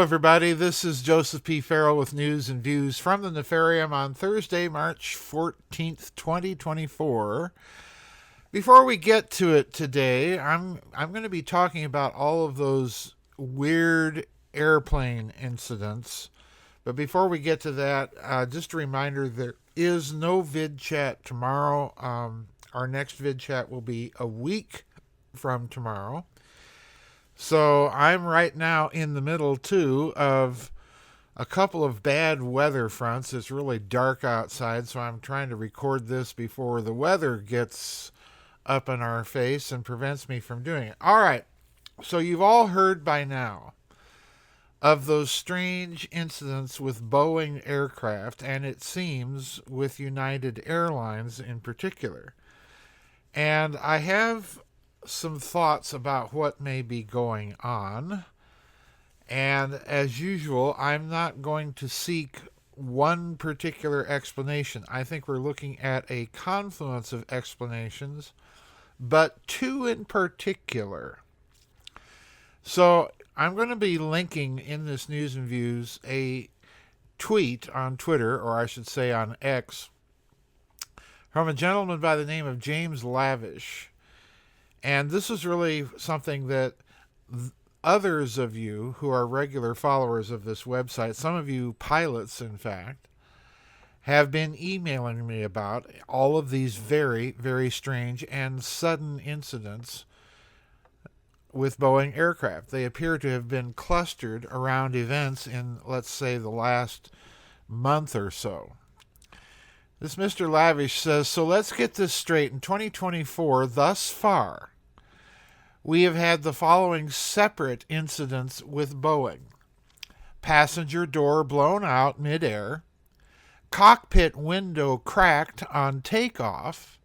everybody. This is Joseph P. Farrell with news and views from the Nefarium on Thursday, March 14th, 2024. Before we get to it today, I'm going to be talking about all of those weird airplane incidents. But before we get to that, just a reminder, there is no vid chat tomorrow. Our next vid chat will be a week from tomorrow. So I'm right now in the middle, too, of a couple of bad weather fronts. It's really dark outside, so I'm trying to record this before the weather gets up in our face and prevents me from doing it. All right, so you've all heard by now of those strange incidents with Boeing aircraft, and it seems with United Airlines in particular. And I have some thoughts about what may be going on. And as usual, I'm not going to seek one particular explanation. I think we're looking at a confluence of explanations, but two in particular. So I'm going to be linking in this news and views a tweet on Twitter, or I should say on X, from a gentleman by the name of James Lavish. And this is really something that others of you who are regular followers of this website, some of you pilots, in fact, have been emailing me about all of these very, very strange and sudden incidents with Boeing aircraft. They appear to have been clustered around events in, let's say, the last month or so. This Mr. Lavish says, so let's get this straight. In 2024, thus far, we have had the following separate incidents with Boeing. Passenger door blown out midair, cockpit window cracked on takeoff,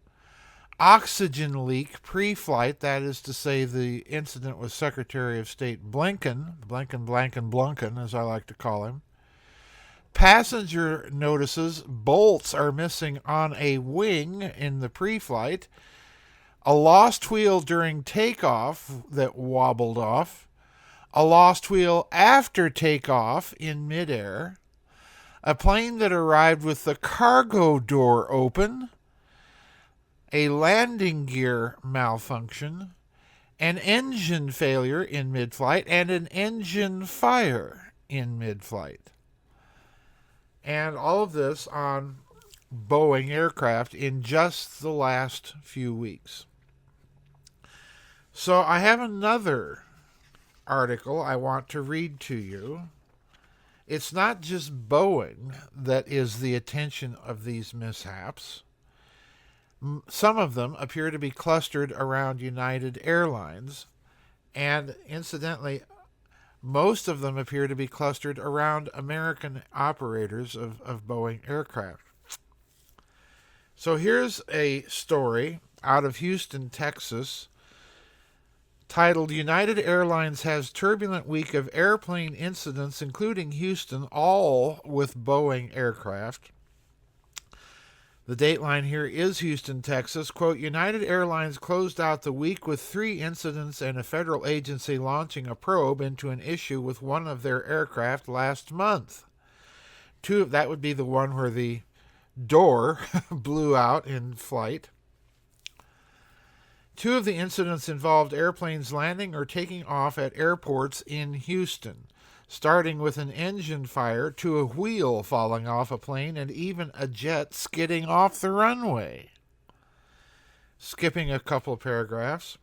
oxygen leak pre-flight, that is to say the incident with Secretary of State Blinken, as I like to call him. Passenger notices bolts are missing on a wing in the pre-flight. A lost wheel during takeoff that wobbled off. A lost wheel after takeoff in midair. A plane that arrived with the cargo door open. A landing gear malfunction. An engine failure in mid-flight. And an engine fire in mid-flight. And all of this on Boeing aircraft in just the last few weeks. So I have another article I want to read to you. It's not just Boeing that is the attention of these mishaps. Some of them appear to be clustered around United Airlines, and incidentally, most of them appear to be clustered around American operators of Boeing aircraft. So here's a story out of Houston, Texas, titled United Airlines has turbulent week of airplane incidents, including Houston, all with Boeing aircraft. The dateline here is Houston, Texas. Quote, United Airlines closed out the week with 3 incidents and a federal agency launching a probe into an issue with one of their aircraft last month. That would be the one where the door blew out in flight. 2 of the incidents involved airplanes landing or taking off at airports in Houston, starting with an engine fire to a wheel falling off a plane and even a jet skidding off the runway. Skipping a couple paragraphs.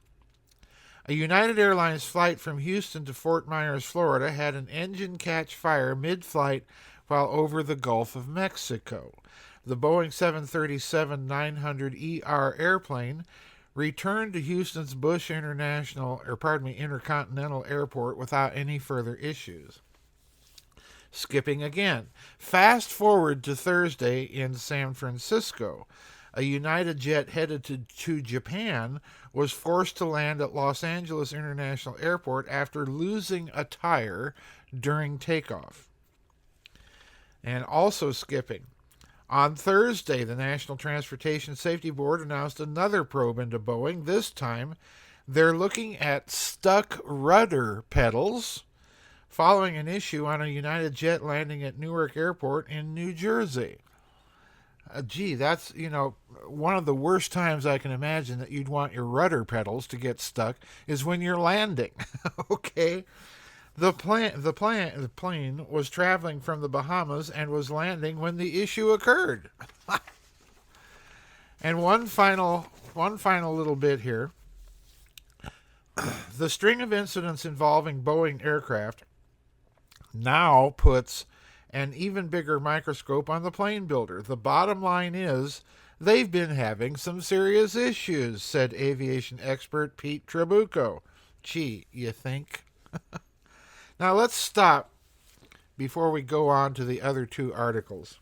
A United Airlines flight from Houston to Fort Myers, Florida had an engine catch fire mid-flight while over the Gulf of Mexico. The Boeing 737-900ER airplane returned to Houston's Bush Intercontinental Airport without any further issues. Skipping again. Fast forward to Thursday in San Francisco. A United jet headed to Japan was forced to land at Los Angeles International Airport after losing a tire during takeoff. And also skipping. On Thursday, the National Transportation Safety Board announced another probe into Boeing. This time, they're looking at stuck rudder pedals following an issue on a United jet landing at Newark Airport in New Jersey. Gee, that's, one of the worst times I can imagine that you'd want your rudder pedals to get stuck is when you're landing. Okay? The plane was traveling from the Bahamas and was landing when the issue occurred. And one final little bit here. The string of incidents involving Boeing aircraft now puts an even bigger microscope on the plane builder. The bottom line is they've been having some serious issues, said aviation expert Pete Trabucco. Gee, you think? Now let's stop before we go on to the other two articles,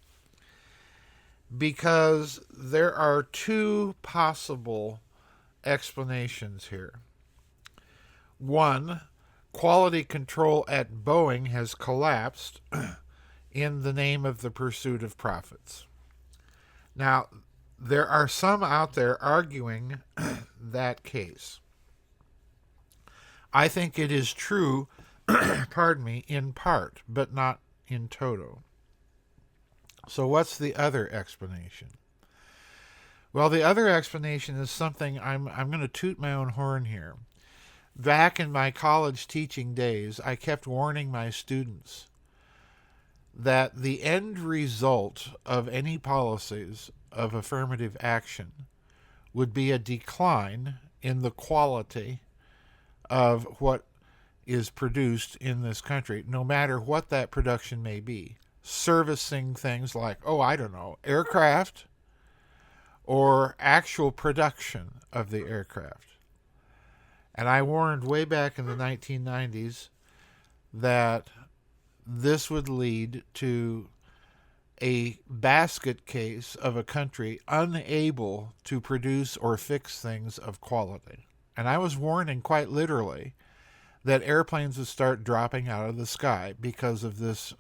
because there are two possible explanations here. One, quality control at Boeing has collapsed in the name of the pursuit of profits. Now, there are some out there arguing that case. I think it is true, in part, but not in toto. So what's the other explanation? Well, the other explanation is something I'm going to toot my own horn here. Back in my college teaching days, I kept warning my students that the end result of any policies of affirmative action would be a decline in the quality of what is produced in this country, no matter what that production may be. Servicing things like, aircraft or actual production of the aircraft. And I warned way back in the 1990s that this would lead to a basket case of a country unable to produce or fix things of quality. And I was warning quite literally that airplanes would start dropping out of the sky because of this,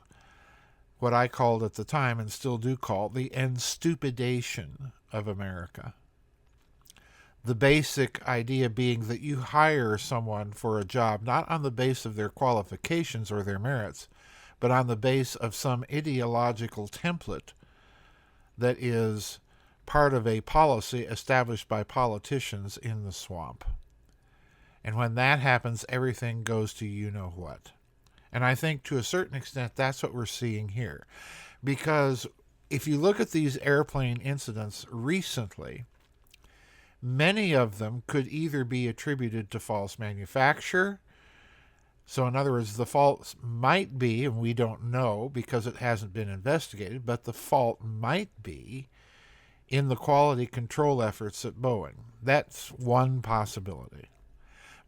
what I called at the time and still do call, the enstupidation of America. The basic idea being that you hire someone for a job not on the base of their qualifications or their merits, but on the base of some ideological template that is part of a policy established by politicians in the swamp. And when that happens, everything goes to you-know-what. And I think to a certain extent that's what we're seeing here. Because if you look at these airplane incidents recently, many of them could either be attributed to false manufacture. So in other words, the fault might be, and we don't know because it hasn't been investigated, but the fault might be in the quality control efforts at Boeing. That's one possibility.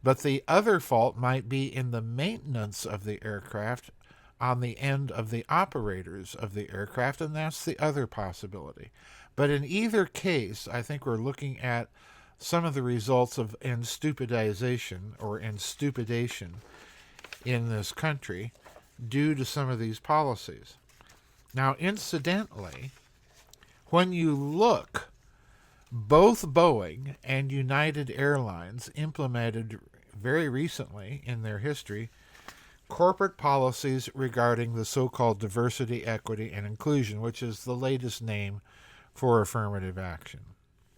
But the other fault might be in the maintenance of the aircraft on the end of the operators of the aircraft, and that's the other possibility. But in either case, I think we're looking at some of the results of enstupidization or enstupidation in this country due to some of these policies. Now, incidentally, when you look, both Boeing and United Airlines implemented very recently in their history corporate policies regarding the so-called diversity, equity, and inclusion, which is the latest name for affirmative action.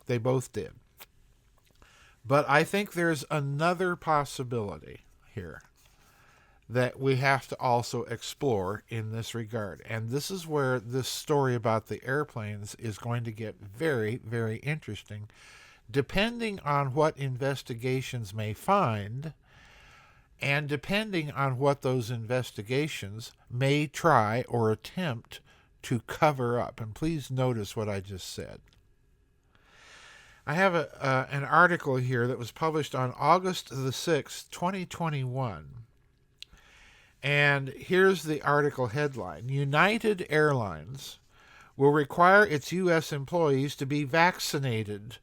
They both did. But I think there's another possibility here that we have to also explore in this regard. And this is where this story about the airplanes is going to get very, very interesting, depending on what investigations may find and depending on what those investigations may try or attempt to cover up. And please notice what I just said. I have an article here that was published on August the 6th, 2021. And here's the article headline. United Airlines will require its U.S. employees to be vaccinated,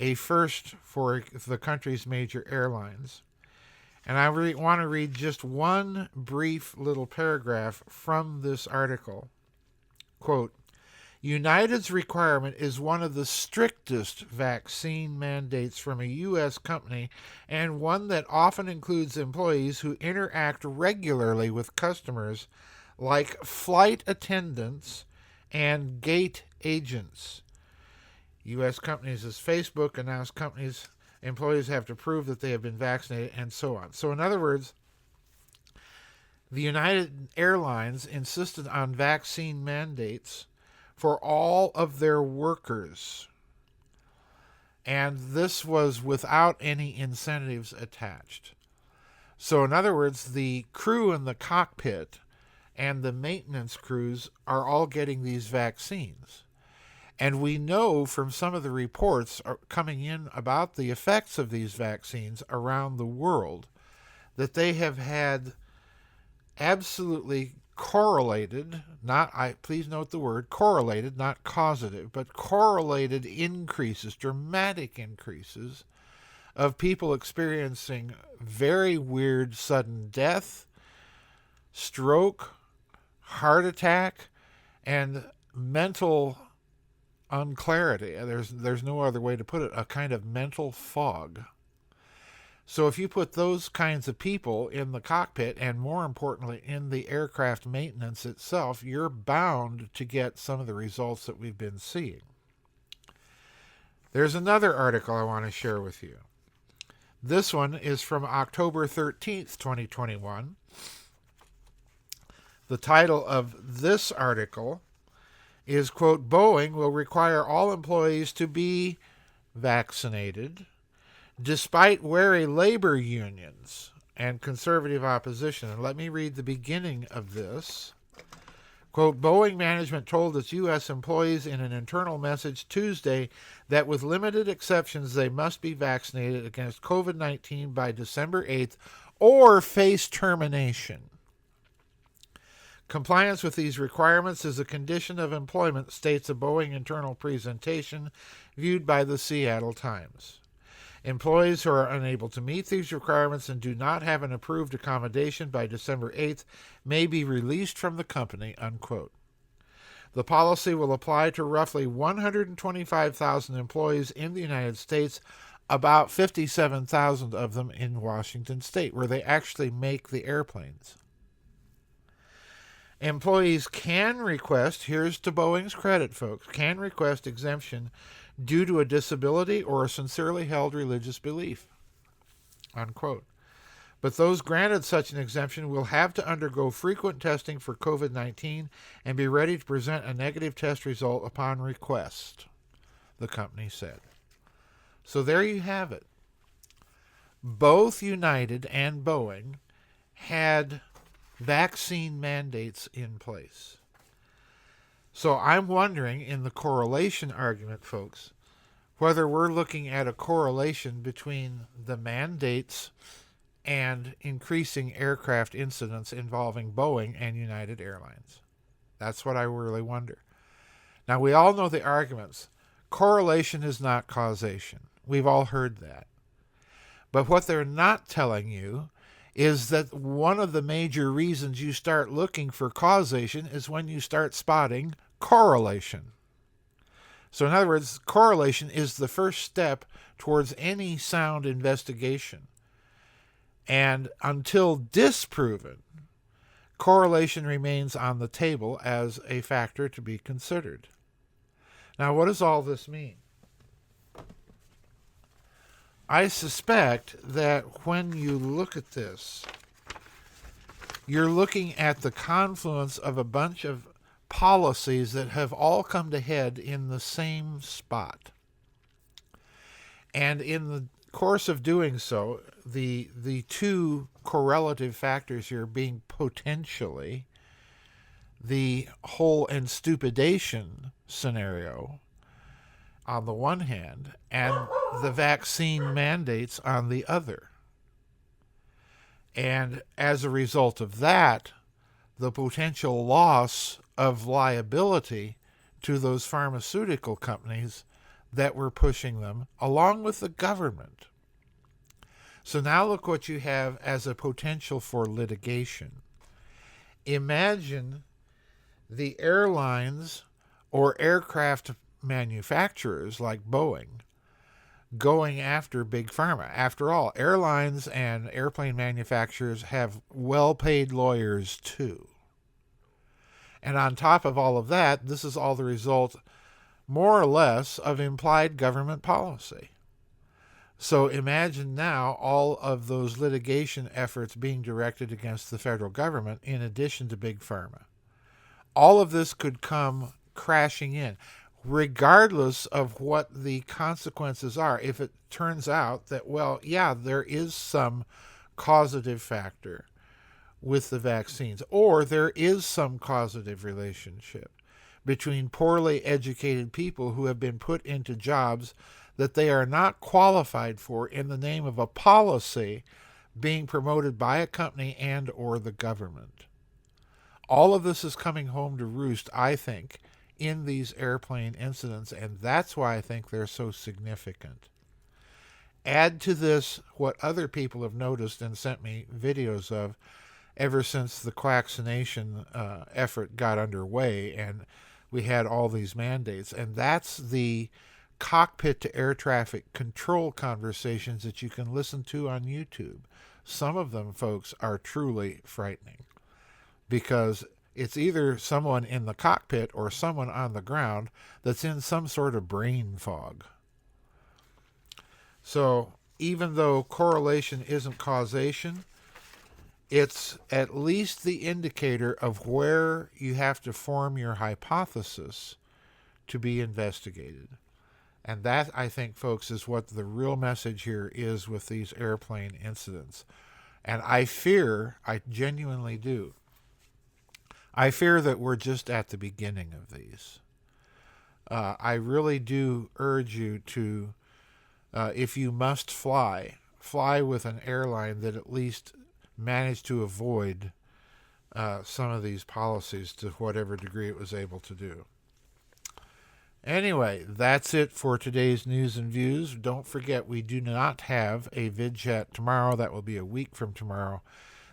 a first for the country's major airlines. And I want to read just one brief little paragraph from this article. Quote, United's requirement is one of the strictest vaccine mandates from a U.S. company and one that often includes employees who interact regularly with customers like flight attendants and gate agents. U.S. companies as Facebook announced employees have to prove that they have been vaccinated and so on. So in other words, the United Airlines insisted on vaccine mandates for all of their workers. And this was without any incentives attached. So in other words, the crew in the cockpit and the maintenance crews are all getting these vaccines. And we know from some of the reports coming in about the effects of these vaccines around the world that they have had absolutely correlated, please note the word correlated, not causative, but correlated increases, dramatic increases of people experiencing very weird sudden death, stroke, heart attack, and mental unclarity. There's no other way to put it, a kind of mental fog. So if you put those kinds of people in the cockpit, and more importantly in the aircraft maintenance itself, you're bound to get some of the results that we've been seeing. There's another article I want to share with you. This one is from October 13th, 2021. The title of this article is, quote, Boeing will require all employees to be vaccinated despite wary labor unions and conservative opposition. And let me read the beginning of this. Quote, Boeing management told its U.S. employees in an internal message Tuesday that with limited exceptions, they must be vaccinated against COVID-19 by December 8th or face termination. Compliance with these requirements is a condition of employment, states a Boeing internal presentation viewed by the Seattle Times. Employees who are unable to meet these requirements and do not have an approved accommodation by December 8th may be released from the company, unquote. The policy will apply to roughly 125,000 employees in the United States, about 57,000 of them in Washington State, where they actually make the airplanes. Employees can request, here's to Boeing's credit, folks, can request exemption due to a disability or a sincerely held religious belief, unquote. But those granted such an exemption will have to undergo frequent testing for COVID-19 and be ready to present a negative test result upon request, the company said. So there you have it. Both United and Boeing had vaccine mandates in place. So I'm wondering, in the correlation argument, folks, whether we're looking at a correlation between the mandates and increasing aircraft incidents involving Boeing and United Airlines. That's what I really wonder. Now, we all know the arguments. Correlation is not causation. We've all heard that. But what they're not telling you is that one of the major reasons you start looking for causation is when you start spotting correlation. So in other words, correlation is the first step towards any sound investigation. And until disproven, correlation remains on the table as a factor to be considered. Now, what does all this mean? I suspect that when you look at this, you're looking at the confluence of a bunch of policies that have all come to head in the same spot. And in the course of doing so, the two correlative factors here being potentially the whole stupidation scenario on the one hand, and the vaccine mandates on the other. And as a result of that, the potential loss of liability to those pharmaceutical companies that were pushing them, along with the government. So now look what you have as a potential for litigation. Imagine the airlines or aircraft manufacturers like Boeing going after big pharma. After all, airlines and airplane manufacturers have well-paid lawyers too. And on top of all of that, this is all the result, more or less, of implied government policy. So imagine now all of those litigation efforts being directed against the federal government in addition to big pharma. All of this could come crashing in, regardless of what the consequences are. If it turns out that, well, yeah, there is some causative factor with the vaccines, or there is some causative relationship between poorly educated people who have been put into jobs that they are not qualified for in the name of a policy being promoted by a company and or the government. All of this is coming home to roost, I think, in these airplane incidents, and that's why I think they're so significant. Add to this what other people have noticed and sent me videos of ever since the vaccination effort got underway and we had all these mandates, and that's the cockpit to air traffic control conversations that you can listen to on YouTube. Some of them, folks, are truly frightening because it's either someone in the cockpit or someone on the ground that's in some sort of brain fog. So even though correlation isn't causation, it's at least the indicator of where you have to form your hypothesis to be investigated. And that, I think, folks, is what the real message here is with these airplane incidents. And I genuinely do, I fear that we're just at the beginning of these. I really do urge you to, if you must fly with an airline that at least managed to avoid some of these policies to whatever degree it was able to do. Anyway, that's it for today's news and views. Don't forget, we do not have a vid chat tomorrow. That will be a week from tomorrow.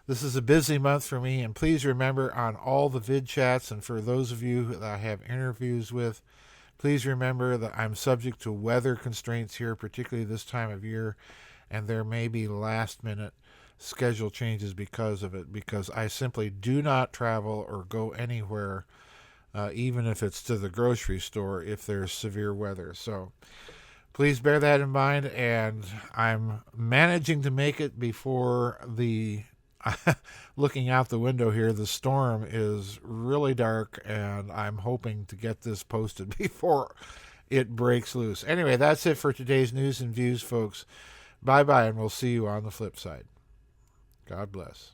This is a busy month for me, and please remember on all the vid chats, and for those of you that I have interviews with, please remember that I'm subject to weather constraints here, particularly this time of year, and there may be last-minute schedule changes because of it, because I simply do not travel or go anywhere, even if it's to the grocery store, if there's severe weather. So please bear that in mind, and I'm managing to make it before the looking out the window here, the storm is really dark, and I'm hoping to get this posted before it breaks loose. Anyway, that's it for today's news and views, folks. Bye-bye, and we'll see you on the flip side. God bless.